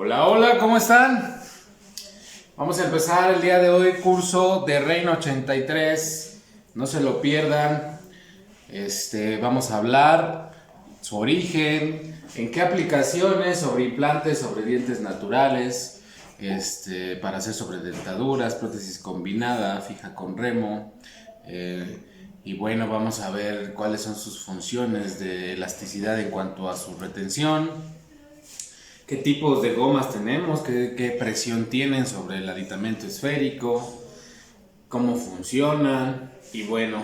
Hola, hola, ¿cómo están? Vamos a empezar el día de hoy curso de Reino 83. No se lo pierdan. Vamos a hablar su origen, en qué aplicaciones, sobre implantes, sobre dientes naturales, para hacer sobre dentaduras, prótesis combinada, fija con remo. Y bueno, vamos a ver cuáles son sus funciones de elasticidad en cuanto a su retención, qué tipos de gomas tenemos, qué presión tienen sobre el aditamento esférico, cómo funcionan. Y bueno,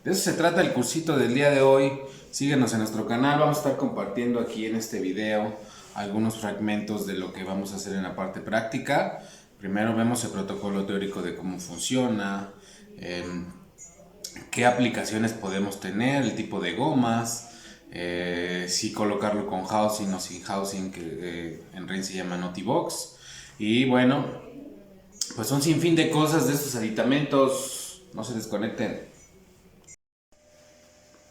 de eso se trata el cursito del día de hoy. Síguenos en nuestro canal, vamos a estar compartiendo aquí en este video algunos fragmentos de lo que vamos a hacer en la parte práctica. Primero vemos el protocolo teórico de cómo funciona, qué aplicaciones podemos tener, el tipo de gomas, si colocarlo con housing o sin housing, que en REIN se llama Notibox. Y bueno, pues un sinfín de cosas de estos aditamentos. No se desconecten.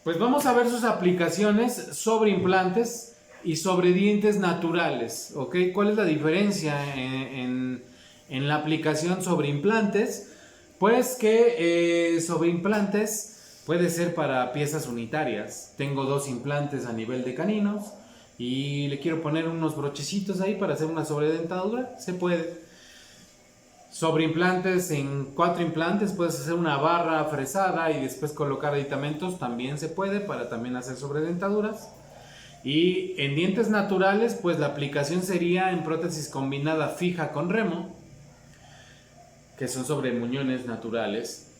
Pues vamos a ver sus aplicaciones sobre implantes y sobre dientes naturales, ¿ok? ¿Cuál es la diferencia en la aplicación sobre implantes? Pues que sobre implantes puede ser para piezas unitarias. Tengo dos implantes a nivel de caninos y le quiero poner unos brochecitos ahí para hacer una sobredentadura. Se puede. Sobre implantes, en 4 implantes puedes hacer una barra fresada y después colocar aditamentos, también se puede para también hacer sobredentaduras. Y en dientes naturales, pues la aplicación sería en prótesis combinada fija con remo, que son sobre muñones naturales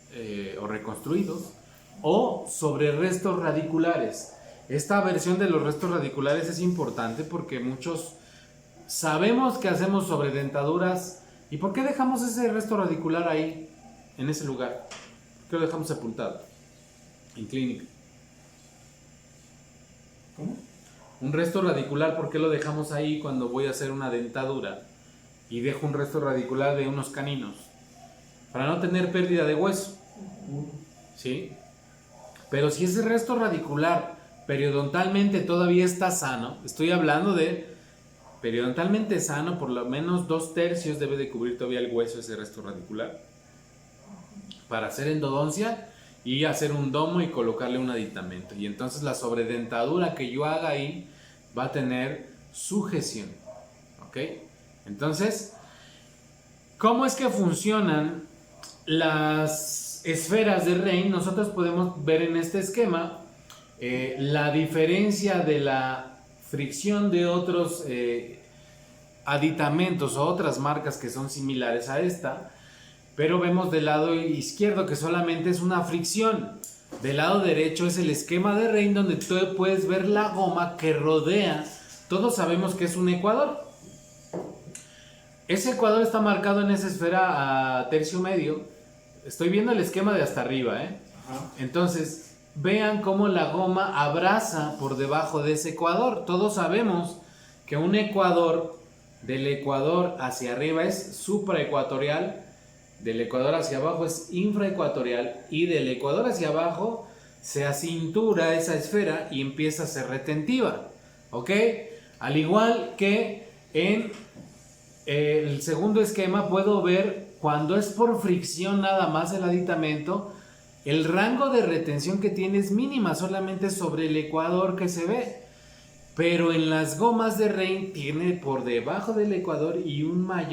o reconstruidos, o sobre restos radiculares. Esta versión de los restos radiculares es importante porque muchos sabemos que hacemos sobredentaduras. ¿Y por qué dejamos ese resto radicular ahí, en ese lugar? ¿Por qué lo dejamos sepultado? En clínica. ¿Cómo? Un resto radicular, ¿por qué lo dejamos ahí cuando voy a hacer una dentadura? Y dejo un resto radicular de unos caninos. Para no tener pérdida de hueso. ¿Sí? Pero si ese resto radicular periodontalmente todavía está sano, estoy hablando de periodontalmente sano, por lo menos 2/3 debe de cubrir todavía el hueso, ese resto radicular, para hacer endodoncia y hacer un domo y colocarle un aditamento. Y entonces la sobredentadura que yo haga ahí va a tener sujeción. ¿Ok? Entonces, ¿cómo es que funcionan las esferas de REIN? Nosotros podemos ver en este esquema la diferencia de la fricción de otros aditamentos o otras marcas que son similares a esta, pero vemos del lado izquierdo que solamente es una fricción. Del lado derecho es el esquema de REIN, donde tú puedes ver la goma que rodea. Todos sabemos que es un ecuador. Ese ecuador está marcado en esa esfera a tercio medio. Estoy viendo el esquema de hasta arriba, ¿eh? Ajá. Entonces, vean cómo la goma abraza por debajo de ese ecuador. Todos sabemos que un ecuador, del ecuador hacia arriba es supraecuatorial, del ecuador hacia abajo es infraecuatorial y del ecuador hacia abajo se acintura esa esfera y empieza a ser retentiva. ¿Ok? Al igual que en el segundo esquema puedo ver cuando es por fricción nada más el aditamento, el rango de retención que tiene es mínima, solamente sobre el ecuador que se ve. Pero en las gomas de REIN tiene por debajo del ecuador y una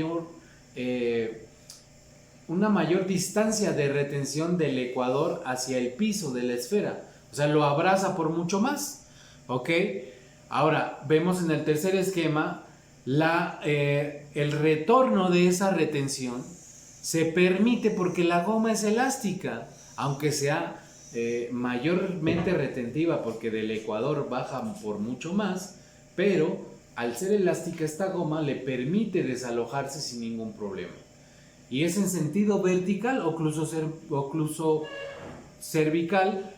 mayor distancia de retención del ecuador hacia el piso de la esfera. O sea, lo abraza por mucho más. ¿Ok? Ahora, vemos en el tercer esquema el retorno de esa retención se permite porque la goma es elástica, aunque sea mayormente retentiva porque del ecuador baja por mucho más, pero al ser elástica esta goma le permite desalojarse sin ningún problema. Y es en sentido vertical o ocluso cervical,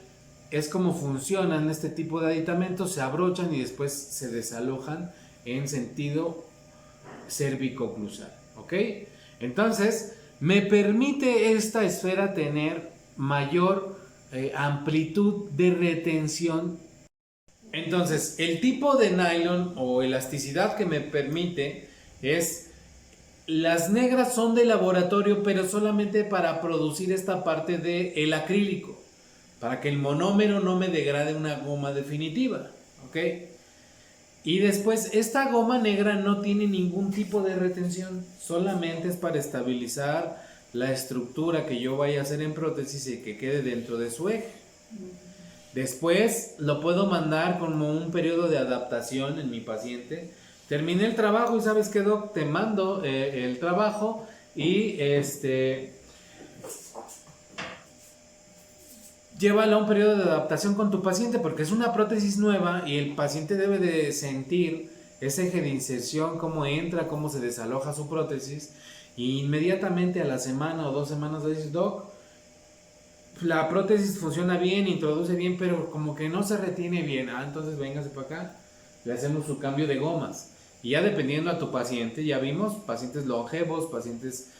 es como funcionan este tipo de aditamentos, se abrochan y después se desalojan en sentido cervico-oclusal. ¿Ok? Entonces, me permite esta esfera tener mayor amplitud de retención. Entonces, el tipo de nylon o elasticidad que me permite Las negras son de laboratorio, pero solamente para producir esta parte del acrílico, para que el monómero no me degrade una goma definitiva, ¿ok? Y después, esta goma negra no tiene ningún tipo de retención, solamente es para estabilizar la estructura que yo vaya a hacer en prótesis y que quede dentro de su eje. Después lo puedo mandar como un periodo de adaptación en mi paciente. Terminé el trabajo y ¿sabes qué, doc? Te mando el trabajo y llévala a un periodo de adaptación con tu paciente, porque es una prótesis nueva y el paciente debe de sentir ese eje de inserción, cómo entra, cómo se desaloja su prótesis, y inmediatamente a la semana o 2 semanas le dices, doc, la prótesis funciona bien, introduce bien, pero como que no se retiene bien. Entonces véngase para acá, le hacemos su cambio de gomas. Y ya dependiendo a tu paciente, ya vimos pacientes longevos, pacientes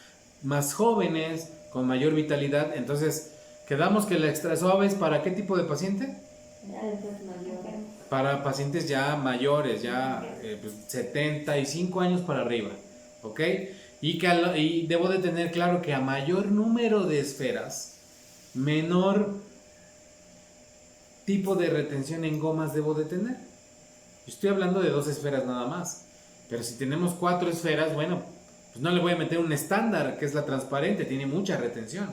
más jóvenes, con mayor vitalidad. Entonces, quedamos que la extra suave es para qué tipo de paciente? Para pacientes ya mayores, ya 75 años para arriba, ¿ok? Y debo de tener claro que a mayor número de esferas, menor tipo de retención en gomas debo de tener. Estoy hablando de 2 esferas nada más, pero si tenemos 4 esferas, bueno, pues no le voy a meter un estándar que es la transparente, tiene mucha retención.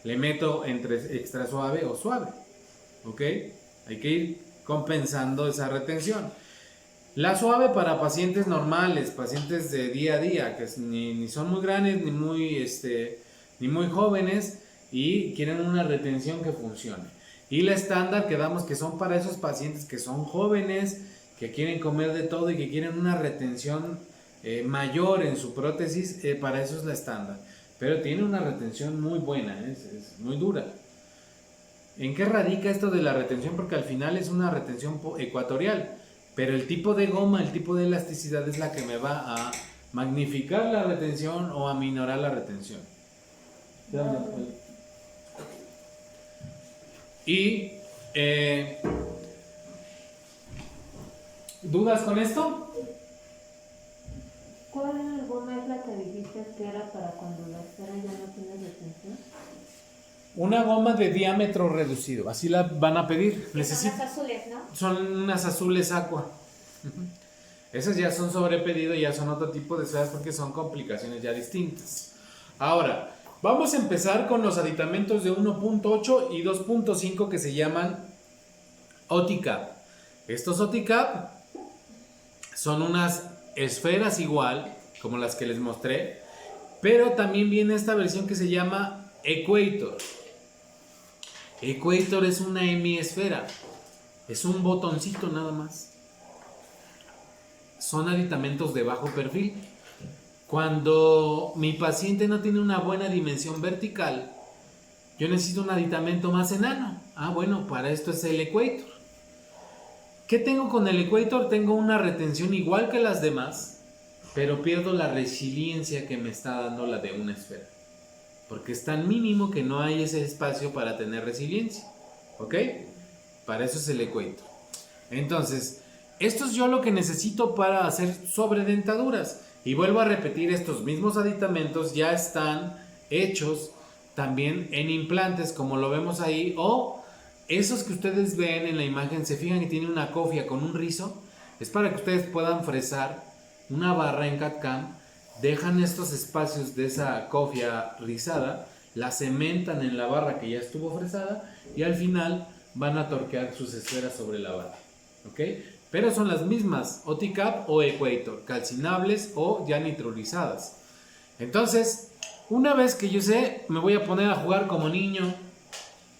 Le meto entre extra suave o suave, ¿ok? Hay que ir compensando esa retención. La suave para pacientes normales, pacientes de día a día, que ni son muy grandes ni muy jóvenes y quieren una retención que funcione. Y la estándar, quedamos que son para esos pacientes que son jóvenes, que quieren comer de todo y que quieren una retención mayor en su prótesis, para eso es la estándar. Pero tiene una retención muy buena, es muy dura. ¿En qué radica esto de la retención? Porque al final es una retención ecuatorial, pero el tipo de goma, el tipo de elasticidad es la que me va a magnificar la retención o a minorar la retención. Y ¿dudas con esto? ¿Cuál goma es la que dijiste que era para cuando la esfera ya no tiene retención? Una goma de diámetro reducido, así la van a pedir. Son las azules, ¿no? Son unas azules aqua. Esas ya son sobre pedido, ya son otro tipo de esferas porque son complicaciones ya distintas. Ahora, vamos a empezar con los aditamentos de 1.8 y 2.5 que se llaman OTICAP. Estos OTICAP son unas esferas igual, como las que les mostré, pero también viene esta versión que se llama Equator. Equator es una hemisfera, es un botoncito nada más. Son aditamentos de bajo perfil. Cuando mi paciente no tiene una buena dimensión vertical, yo necesito un aditamento más enano. Bueno, para esto es el Equator. ¿Qué tengo con el Equator? Tengo una retención igual que las demás, pero pierdo la resiliencia que me está dando la de una esfera, porque es tan mínimo que no hay ese espacio para tener resiliencia, ¿ok? Para eso es el Equator. Entonces, esto es yo lo que necesito para hacer sobredentaduras. Y vuelvo a repetir, estos mismos aditamentos ya están hechos también en implantes, como lo vemos ahí, o esos que ustedes ven en la imagen, se fijan que tiene una cofia con un rizo, es para que ustedes puedan fresar una barra en CAD/CAM, dejan estos espacios de esa cofia rizada, la cementan en la barra que ya estuvo fresada y al final van a torquear sus esferas sobre la barra, ¿ok? Pero son las mismas, OTICAP o Equator, calcinables o ya nitrolizadas. Entonces, una vez que yo sé, me voy a poner a jugar como niño,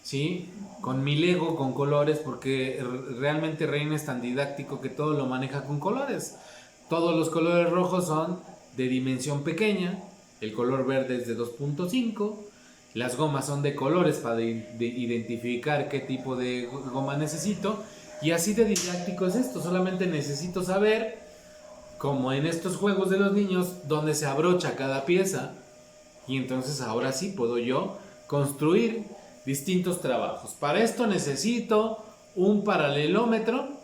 ¿sí? Con mi Lego, con colores, porque realmente Reina es tan didáctico que todo lo maneja con colores. Todos los colores rojos son de dimensión pequeña, el color verde es de 2.5, las gomas son de colores para identificar qué tipo de goma necesito. Y así de didáctico es esto, solamente necesito saber, como en estos juegos de los niños, dónde se abrocha cada pieza. Y entonces ahora sí puedo yo construir distintos trabajos. Para esto necesito un paralelómetro,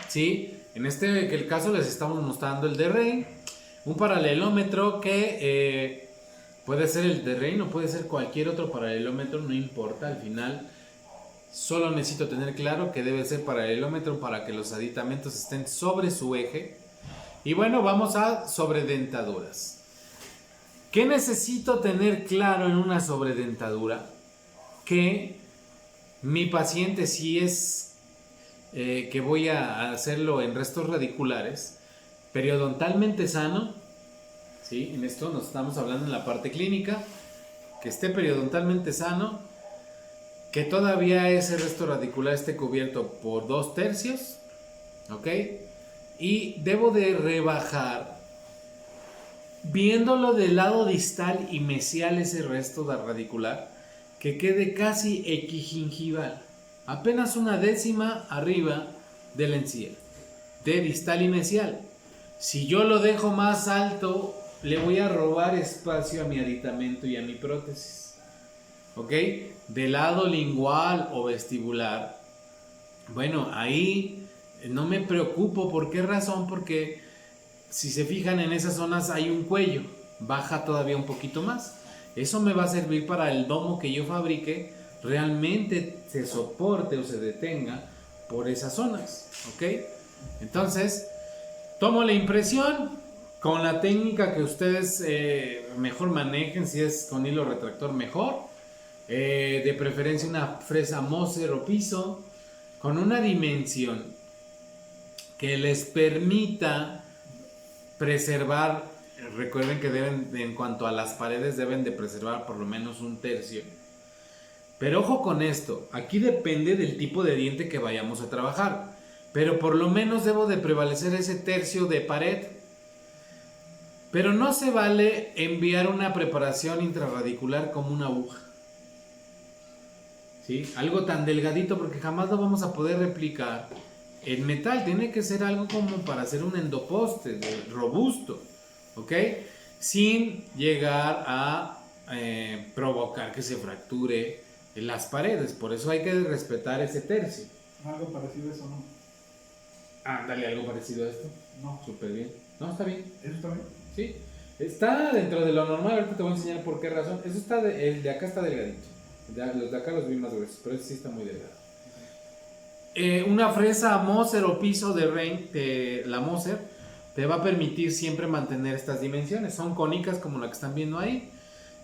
¿sí? En el caso les estamos mostrando el de Rey. Un paralelómetro que puede ser el de Reino, puede ser cualquier otro paralelómetro, no importa, al final solo necesito tener claro que debe ser paralelómetro para que los aditamentos estén sobre su eje. Y bueno, vamos a sobredentaduras. ¿Qué necesito tener claro en una sobredentadura? Que mi paciente, si es que voy a hacerlo en restos radiculares, periodontalmente sano, ¿sí? En esto nos estamos hablando en la parte clínica, que esté periodontalmente sano, que todavía ese resto radicular esté cubierto por 2/3, ¿ok? Y debo de rebajar, viéndolo del lado distal y mesial ese resto de radicular, que quede casi equigingival, apenas 1/10 arriba de la encía, de distal y mesial. Si yo lo dejo más alto, le voy a robar espacio a mi aditamento y a mi prótesis. ¿Ok? Del lado lingual o vestibular, bueno, ahí no me preocupo. ¿Por qué razón? Porque si se fijan, en esas zonas hay un cuello, baja todavía un poquito más. Eso me va a servir para el domo que yo fabrique realmente se soporte o se detenga por esas zonas. ¿Ok? Entonces, tomo la impresión con la técnica que ustedes mejor manejen. Si es con hilo retractor, mejor. De preferencia una fresa Moser o piso con una dimensión que les permita preservar. Recuerden que deben, en cuanto a las paredes, deben de preservar por lo menos 1/3. Pero ojo con esto, aquí depende del tipo de diente que vayamos a trabajar, pero por lo menos debo de prevalecer ese 1/3 de pared. Pero no se vale enviar una preparación intrarradicular como una aguja, ¿sí? Algo tan delgadito, porque jamás lo vamos a poder replicar en metal. Tiene que ser algo como para hacer un endoposte robusto, ¿ok? Sin llegar a provocar que se fracture en las paredes. Por eso hay que respetar ese 1/3. Algo parecido a eso, ¿no? Dale, algo parecido a esto. No. Súper bien. No, está bien. ¿Eso está bien? Sí. Está dentro de lo normal. Ahorita te voy a enseñar por qué razón. Eso está el de acá está delgadito. Los de acá los vi más gruesos, pero ese sí está muy delgado. Una fresa Moser o piso de Rein, la Moser, te va a permitir siempre mantener estas dimensiones. Son cónicas como la que están viendo ahí.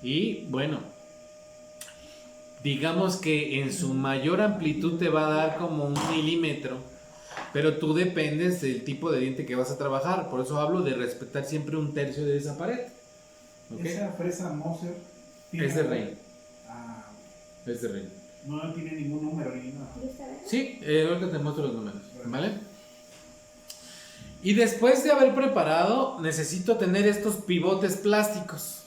Y bueno, digamos que en su mayor amplitud te va a dar como 1 milímetro, pero tú dependes del tipo de diente que vas a trabajar. Por eso hablo de respetar siempre 1/3 de esa pared. ¿Okay? Esa fresa Moser Es de Rein. Es de Rein. No tiene ningún número ni nada. Sí, ahorita te muestro los números, ¿vale? Y después de haber preparado, necesito tener estos pivotes plásticos.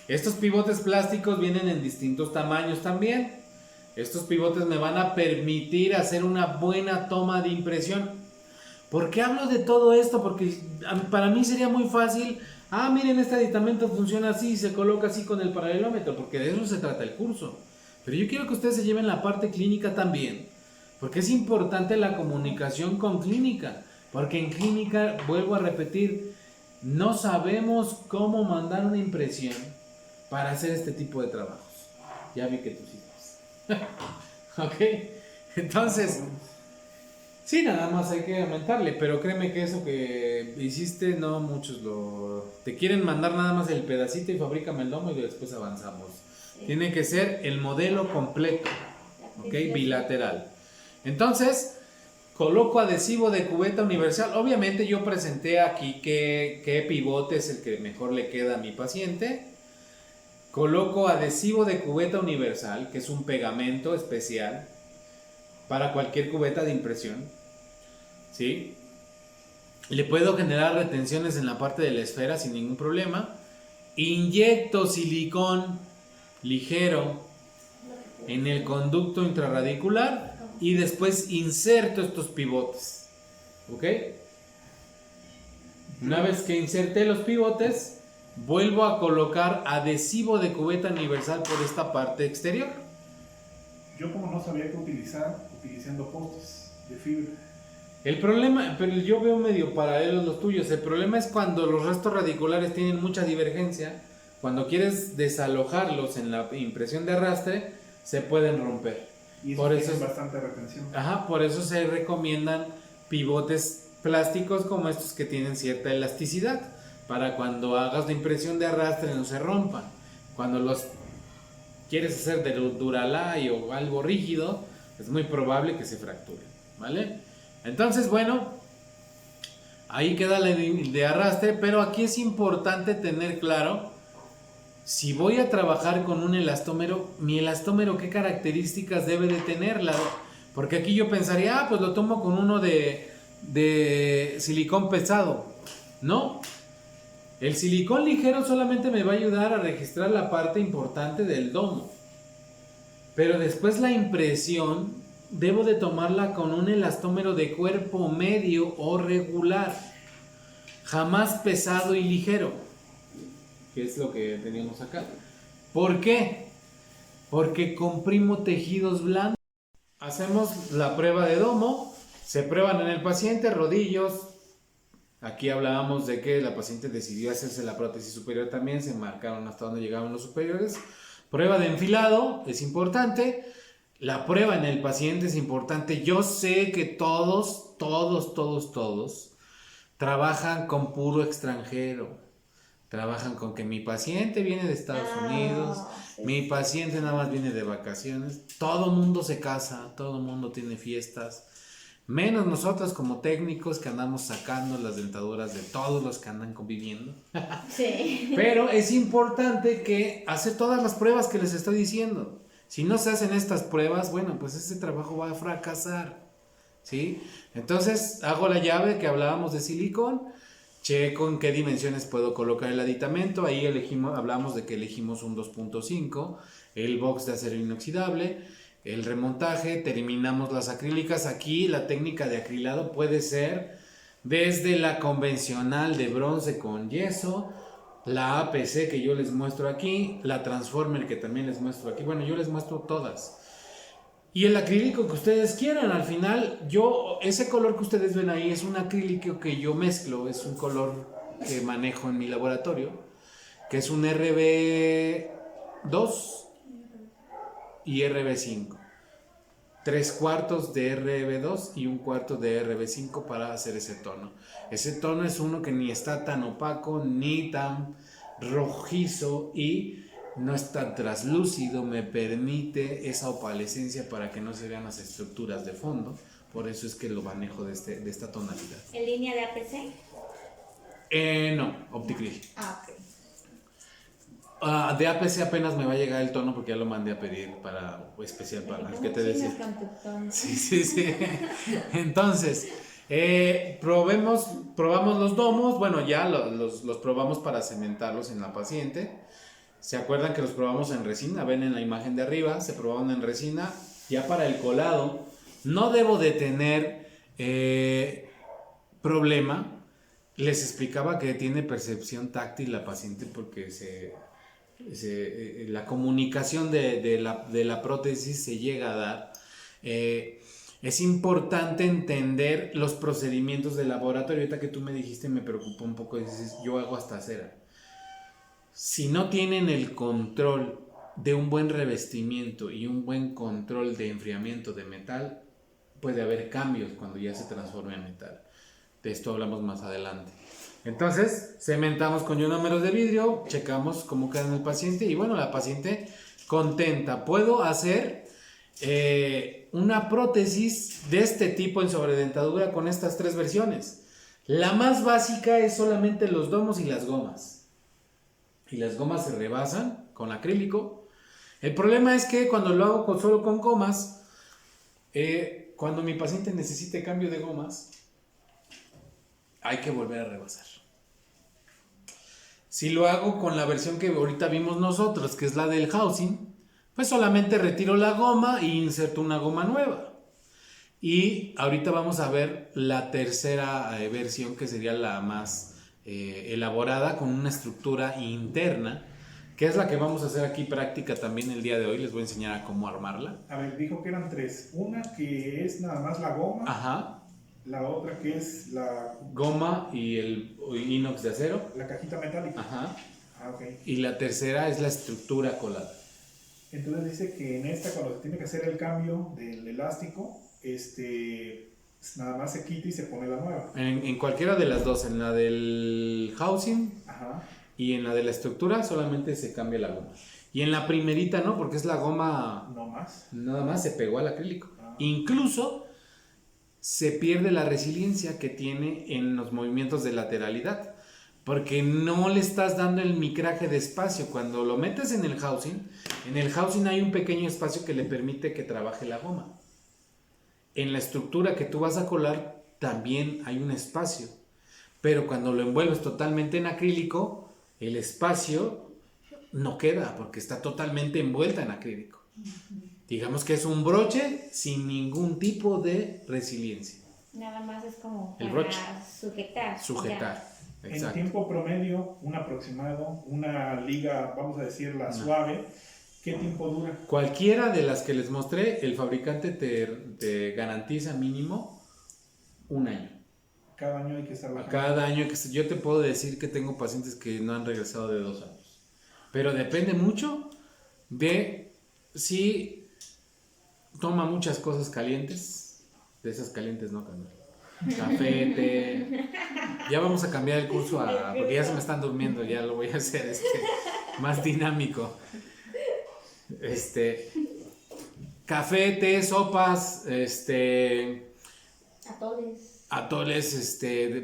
Estos pivotes plásticos vienen en distintos tamaños también. Estos pivotes me van a permitir hacer una buena toma de impresión. ¿Por qué hablo de todo esto? Porque para mí sería muy fácil. Miren, este aditamento funciona así, se coloca así con el paralelómetro, porque de eso se trata el curso. Pero yo quiero que ustedes se lleven la parte clínica también, porque es importante la comunicación con clínica, porque en clínica, vuelvo a repetir, no sabemos cómo mandar una impresión para hacer este tipo de trabajos. Ya vi que tú sí sabes. Ok, entonces, sí, nada más hay que aumentarle, pero créeme que eso que hiciste, no muchos te quieren mandar nada más el pedacito y fabrícame el domo y después avanzamos. Tiene que ser el modelo completo, ¿ok? Bilateral. Entonces, coloco adhesivo de cubeta universal. Obviamente yo presenté aquí qué pivote es el que mejor le queda a mi paciente. Coloco adhesivo de cubeta universal, que es un pegamento especial para cualquier cubeta de impresión, ¿sí? Le puedo generar retenciones en la parte de la esfera sin ningún problema. Inyecto silicón ligero en el conducto intrarradicular y después inserto estos pivotes, ¿ok? Una vez que inserté los pivotes, vuelvo a colocar adhesivo de cubeta universal por esta parte exterior. Yo, como no sabía qué utilizar, utilicé postes de fibra. El problema, pero yo veo medio paralelos los tuyos. El problema es cuando los restos radiculares tienen mucha divergencia. Cuando quieres desalojarlos en la impresión de arrastre, se pueden romper. Y eso Por tiene eso, bastante retención. ajá, por eso se recomiendan pivotes plásticos como estos que tienen cierta elasticidad, para cuando hagas la impresión de arrastre no se rompan. Cuando los quieres hacer de Duralay o algo rígido, es muy probable que se fracture, ¿vale? Entonces, bueno, ahí queda la de arrastre, pero aquí es importante tener claro, si voy a trabajar con un elastómero, mi elastómero qué características debe de tener, porque aquí yo pensaría, pues lo tomo con uno de silicón pesado. No, el silicón ligero solamente me va a ayudar a registrar la parte importante del domo, pero después la impresión debo de tomarla con un elastómero de cuerpo medio o regular, jamás pesado y ligero, que es lo que teníamos acá. ¿Por qué? Porque comprimo tejidos blandos. Hacemos la prueba de domo, se prueban en el paciente rodillos. Aquí hablábamos de que la paciente decidió hacerse la prótesis superior también, se marcaron hasta donde llegaban los superiores. Prueba de enfilado es importante. La prueba en el paciente es importante. Yo sé que todos trabajan con puro extranjero. Trabajan con que mi paciente viene de Estados Unidos, sí. mi paciente nada más viene de vacaciones. Todo mundo se casa, todo mundo tiene fiestas. Menos nosotros como técnicos que andamos sacando las dentaduras de todos los que andan conviviendo. Sí. Pero es importante que hacer todas las pruebas que les estoy diciendo. Si no se hacen estas pruebas, bueno, pues ese trabajo va a fracasar, ¿sí? Entonces hago la llave que hablábamos de silicón, checo en qué dimensiones puedo colocar el aditamento. Ahí hablamos de que elegimos un 2.5, el box de acero inoxidable, el remontaje, terminamos las acrílicas. Aquí la técnica de acrilado puede ser desde la convencional de bronce con yeso, la APC que yo les muestro aquí, la Transformer que también les muestro aquí. Bueno, yo les muestro todas. Y el acrílico que ustedes quieran. Al final, ese color que ustedes ven ahí es un acrílico que yo mezclo, es un color que manejo en mi laboratorio, que es un RB2 y RB5. 3/4 de RB2 y 1/4 de RB5 para hacer ese tono. Ese tono es uno que ni está tan opaco ni tan rojizo y no es tan traslúcido, me permite esa opalescencia para que no se vean las estructuras de fondo. Por eso es que lo manejo de esta tonalidad. ¿En línea de APC? No, Opticril. Ah, ok. De APC apenas me va a llegar el tono porque ya lo mandé a pedir especial para el que te decía. Sí. Entonces, probamos los domos. Bueno, ya los probamos para cementarlos en la paciente. ¿Se acuerdan que los probamos en resina? Ven en la imagen de arriba, se probaron en resina. Ya para el colado, no debo de tener problema. Les explicaba que tiene percepción táctil la paciente porque la comunicación de la prótesis se llega a dar. Es importante entender los procedimientos del laboratorio. Ahorita que tú me dijiste me preocupó un poco, dices, yo hago hasta cera. Si no tienen el control de un buen revestimiento y un buen control de enfriamiento de metal, puede haber cambios cuando ya se transforma en metal. De esto hablamos más adelante. Entonces, cementamos con ionómeros de vidrio, checamos cómo queda en el paciente y bueno, la paciente contenta. Puedo hacer una prótesis de este tipo en sobredentadura con estas 3 versiones. La más básica es solamente los domos y las gomas. Y las gomas se rebasan con acrílico. El problema es que cuando lo hago solo con gomas, cuando mi paciente necesite cambio de gomas, hay que volver a rebasar. Si lo hago con la versión que ahorita vimos nosotros, que es la del housing, pues solamente retiro la goma e inserto una goma nueva. Y ahorita vamos a ver la tercera versión, que sería la más elaborada, con una estructura interna, que es la que vamos a hacer aquí práctica también el día de hoy. Les voy a enseñar a cómo armarla. A ver, dijo que eran 3. Una que es nada más la goma. Ajá. La otra que es Goma y el inox de acero. la cajita metálica. Ajá. Ah, ok. Y la tercera es la estructura colada. Entonces dice que en esta, cuando se tiene que hacer el cambio del elástico, nada más se quita y se pone la nueva. En cualquiera de las dos, en la del housing Ajá. y en la de la estructura, solamente se cambia la goma. Y en la primerita no, porque es la goma, No más. nada más se pegó al acrílico. Ah. Incluso se pierde la resiliencia que tiene en los movimientos de lateralidad, porque no le estás dando el micraje de espacio. Cuando lo metes en el housing hay un pequeño espacio que le permite que trabaje la goma. En la estructura que tú vas a colar también hay un espacio, pero cuando lo envuelves totalmente en acrílico, el espacio no queda porque está totalmente envuelta en acrílico. Digamos que es un broche sin ningún tipo de resiliencia. Nada más es como El para broche. sujetar. En Exacto. tiempo promedio, un aproximado, una liga, vamos a decir la suave, ¿qué tiempo dura? Cualquiera de las que les mostré, el fabricante te garantiza mínimo un año. Cada año hay que estar bajando. Cada año, yo te puedo decir que tengo pacientes que no han regresado de 2 años. Pero depende mucho de si toma muchas cosas calientes. De esas calientes no, Carmen. Café, té. Ya vamos a cambiar el curso porque ya se me están durmiendo, ya lo voy a hacer más dinámico. Café, té, sopas, atoles,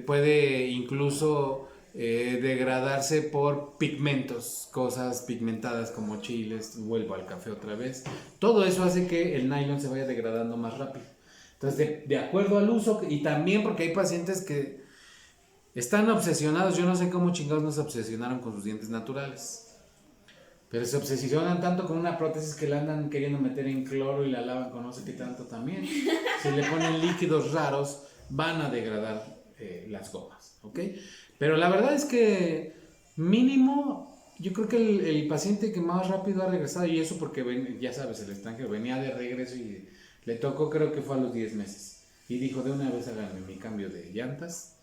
puede incluso degradarse por pigmentos, cosas pigmentadas como chiles, vuelvo al café otra vez. Todo eso hace que el nylon se vaya degradando más rápido. Entonces, de acuerdo al uso, y también porque hay pacientes que están obsesionados, yo no sé cómo chingados nos obsesionaron con sus dientes naturales, pero se obsesionan tanto con una prótesis que la andan queriendo meter en cloro y la lavan con no sé qué tanto también. Si le ponen líquidos raros, van a degradar las gomas, ¿ok? Pero la verdad es que mínimo, yo creo que el paciente que más rápido ha regresado, y eso porque ya sabes, el extranjero venía de regreso y le tocó, creo que fue a los 10 meses. Y dijo, de una vez háganme mi cambio de llantas,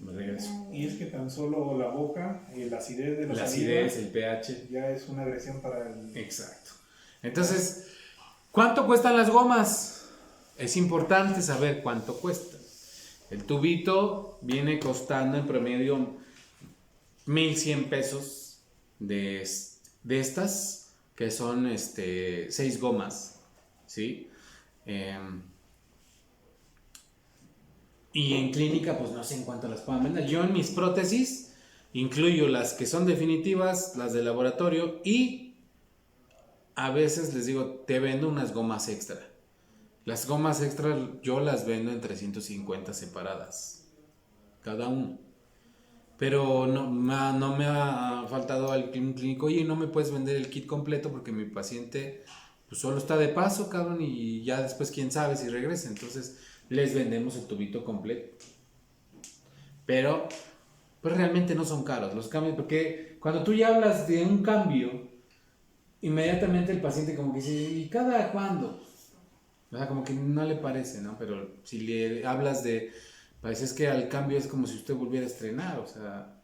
me regreso. Y es que tan solo la boca, la acidez de La saliva, acidez, el pH. ya es una agresión para el... Exacto. Entonces, ¿cuánto cuestan las gomas? Es importante saber cuánto cuesta. El tubito viene costando en promedio 1,100 pesos de estas, que son 6 gomas, ¿sí? Y en clínica, pues no sé en cuánto las puedan vender. Yo en mis prótesis incluyo las que son definitivas, las de laboratorio, y a veces les digo, te vendo unas gomas extra. Las gomas extra yo las vendo en 350 separadas, cada uno. Pero no me ha faltado un clínico, oye, no me puedes vender el kit completo porque mi paciente pues solo está de paso, cabrón, y ya después quién sabe si regresa. Entonces les vendemos el tubito completo. Pero pues realmente no son caros los cambios, porque cuando tú ya hablas de un cambio, inmediatamente el paciente como que dice, ¿y cada cuándo? O sea, como que no le parece, ¿no? Pero si le hablas parece es que al cambio es como si usted volviera a estrenar, o sea,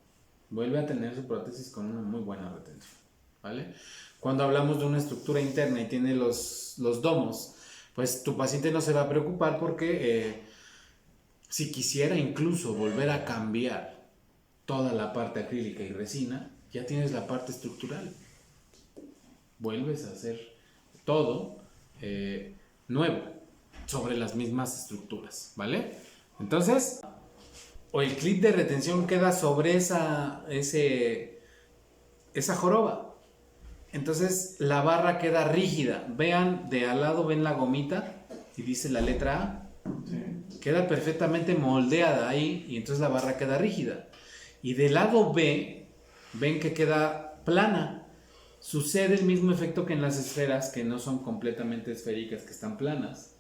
vuelve a tener su prótesis con una muy buena retención, ¿vale? Cuando hablamos de una estructura interna y tiene los domos, pues tu paciente no se va a preocupar porque si quisiera incluso volver a cambiar toda la parte acrílica y resina, ya tienes la parte estructural. Vuelves a hacer todo nuevo sobre las mismas estructuras, ¿vale? Entonces, o el clip de retención queda sobre esa joroba. Entonces la barra queda rígida. Vean, de al lado ven la gomita y dice la letra A. Sí. Queda perfectamente moldeada ahí y entonces la barra queda rígida. Y del lado B, ven que queda plana. Sucede el mismo efecto que en las esferas, que no son completamente esféricas, que están planas.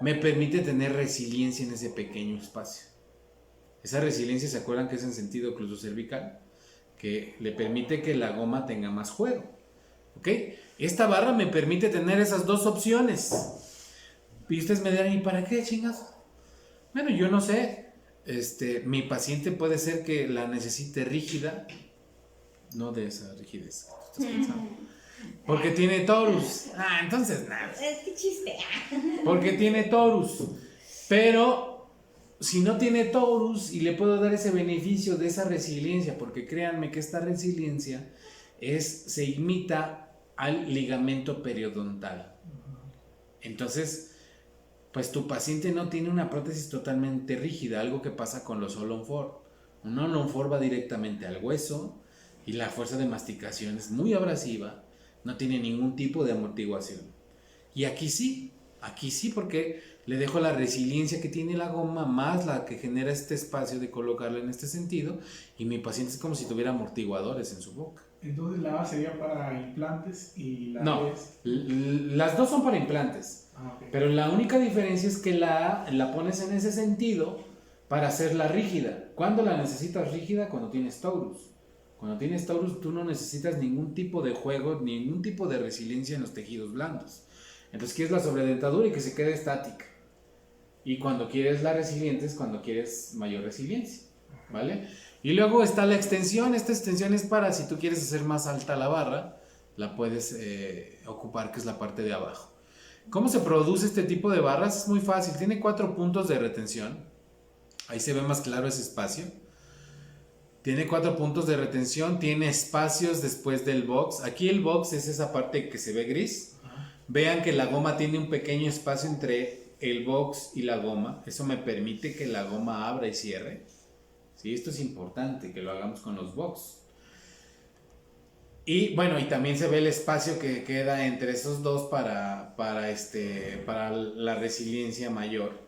Me permite tener resiliencia en ese pequeño espacio. Esa resiliencia, ¿se acuerdan que es en sentido oclusocervical? Que le permite que la goma tenga más juego. ¿Ok? Esta barra me permite tener esas dos opciones. Y ustedes me dirán, ¿y para qué, chingas? Bueno, yo no sé. Mi paciente puede ser que la necesite rígida, no de esa rigidez que tú estás pensando. Porque tiene torus. Entonces nada. Qué chiste. Porque tiene torus. Pero si no tiene torus y le puedo dar ese beneficio de esa resiliencia, porque créanme que esta resiliencia se imita al ligamento periodontal. Entonces, pues tu paciente no tiene una prótesis totalmente rígida, algo que pasa con los All-on-4. Un All-on-4 va directamente al hueso y la fuerza de masticación es muy abrasiva, no tiene ningún tipo de amortiguación. Y aquí sí porque le dejo la resiliencia que tiene la goma más la que genera este espacio de colocarla en este sentido, y mi paciente es como si tuviera amortiguadores en su boca. Entonces la A sería para implantes y la No, B es... las dos son para implantes. Okay. Pero la única diferencia es que la A la pones en ese sentido para hacerla rígida. ¿Cuándo la necesitas rígida? Cuando tienes torus. Cuando tienes torus tú no necesitas ningún tipo de juego, ningún tipo de resiliencia en los tejidos blandos. Entonces quieres la sobredentadura y que se quede estática. Y cuando quieres la resiliente es cuando quieres mayor resiliencia, ¿vale? Y luego está la extensión. Esta extensión es para si tú quieres hacer más alta la barra, la puedes ocupar, que es la parte de abajo. ¿Cómo se produce este tipo de barras? Es muy fácil, tiene 4 puntos de retención. Ahí se ve más claro ese espacio. Tiene 4 puntos de retención, tiene espacios después del box. Aquí el box es esa parte que se ve gris. Vean que la goma tiene un pequeño espacio entre el box y la goma. Eso me permite que la goma abra y cierre. ¿Sí? Esto es importante, que lo hagamos con los box. Y bueno, y también se ve el espacio que queda entre esos dos para la resiliencia mayor.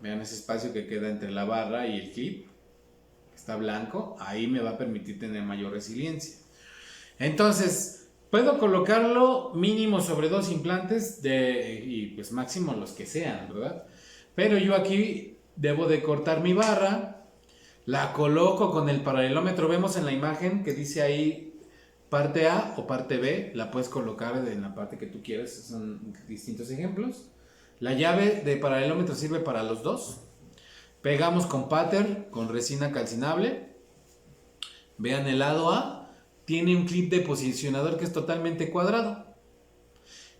Vean ese espacio que queda entre la barra y el clip. Está blanco, ahí me va a permitir tener mayor resiliencia. Entonces, puedo colocarlo mínimo sobre 2 implantes y pues máximo los que sean, ¿verdad? Pero yo aquí debo de cortar mi barra. La coloco con el paralelómetro. Vemos en la imagen que dice ahí parte A o parte B. La puedes colocar en la parte que tú quieras. Son distintos ejemplos. La llave de paralelómetro sirve para los dos. Pegamos con pattern, con resina calcinable. Vean el lado A. Tiene un clip de posicionador que es totalmente cuadrado.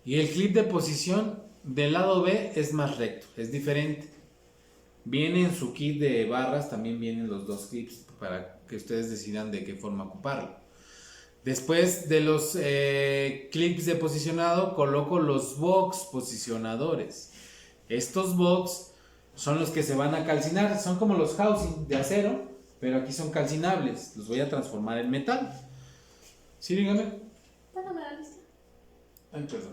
Y el clip de posición del lado B es más recto. Es diferente. Viene en su kit de barras, también vienen los 2 clips para que ustedes decidan de qué forma ocuparlo. Después de los clips de posicionado, coloco los box posicionadores. Estos box son los que se van a calcinar, son como los housing de acero, pero aquí son calcinables. Los voy a transformar en metal. ¿Sí, dígame? ¿Cuándo me la lista? Ay, perdón,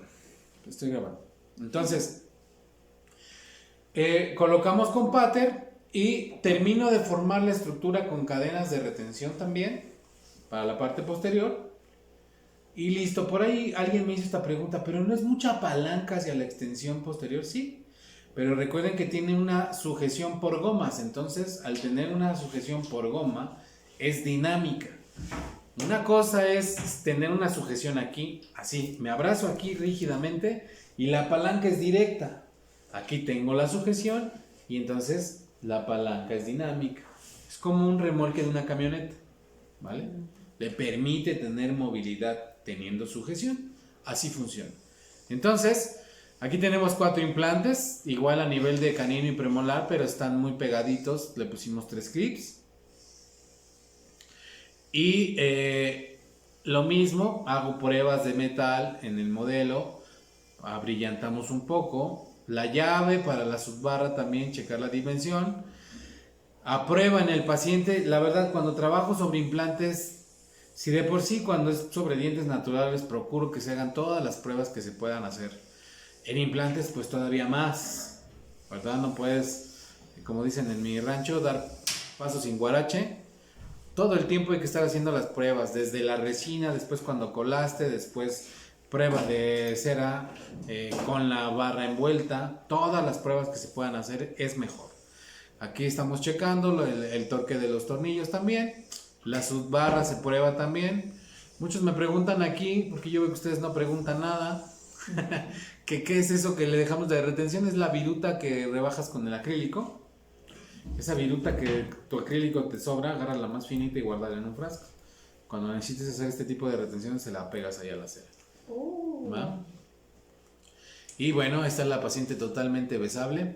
estoy grabando. Entonces, colocamos con pattern y termino de formar la estructura con cadenas de retención también para la parte posterior. Y listo. Por ahí alguien me hizo esta pregunta, pero ¿no es mucha palanca hacia la extensión posterior? Sí, pero recuerden que tiene una sujeción por gomas. Entonces, al tener una sujeción por goma, es dinámica. Una cosa es tener una sujeción aquí, así, me abrazo aquí rígidamente y la palanca es directa. Aquí tengo la sujeción y entonces la palanca es dinámica. Es como un remolque de una camioneta, ¿vale? Le permite tener movilidad teniendo sujeción. Así funciona. Entonces, aquí tenemos 4 implantes, igual a nivel de canino y premolar, pero están muy pegaditos. Le pusimos 3 clips. Y lo mismo, hago pruebas de metal en el modelo. Abrillantamos un poco. La llave para la subbarra también, checar la dimensión. A prueba en el paciente. La verdad, cuando trabajo sobre implantes, si de por sí cuando es sobre dientes naturales procuro que se hagan todas las pruebas que se puedan hacer. En implantes pues todavía más, ¿verdad? No puedes, como dicen en mi rancho, dar paso sin guarache. Todo el tiempo hay que estar haciendo las pruebas, desde la resina, después cuando colaste, después prueba de cera con la barra envuelta. Todas las pruebas que se puedan hacer es mejor. Aquí estamos checando el torque de los tornillos también. La subbarra se prueba también. Muchos me preguntan aquí, porque yo veo que ustedes no preguntan nada. ¿Qué es eso que le dejamos de retención? Es la viruta que rebajas con el acrílico. Esa viruta que tu acrílico te sobra, agarras la más finita y guárdala en un frasco. Cuando necesites hacer este tipo de retenciones, se la pegas ahí a la cera. ¿Va? Y bueno, esta es la paciente totalmente besable.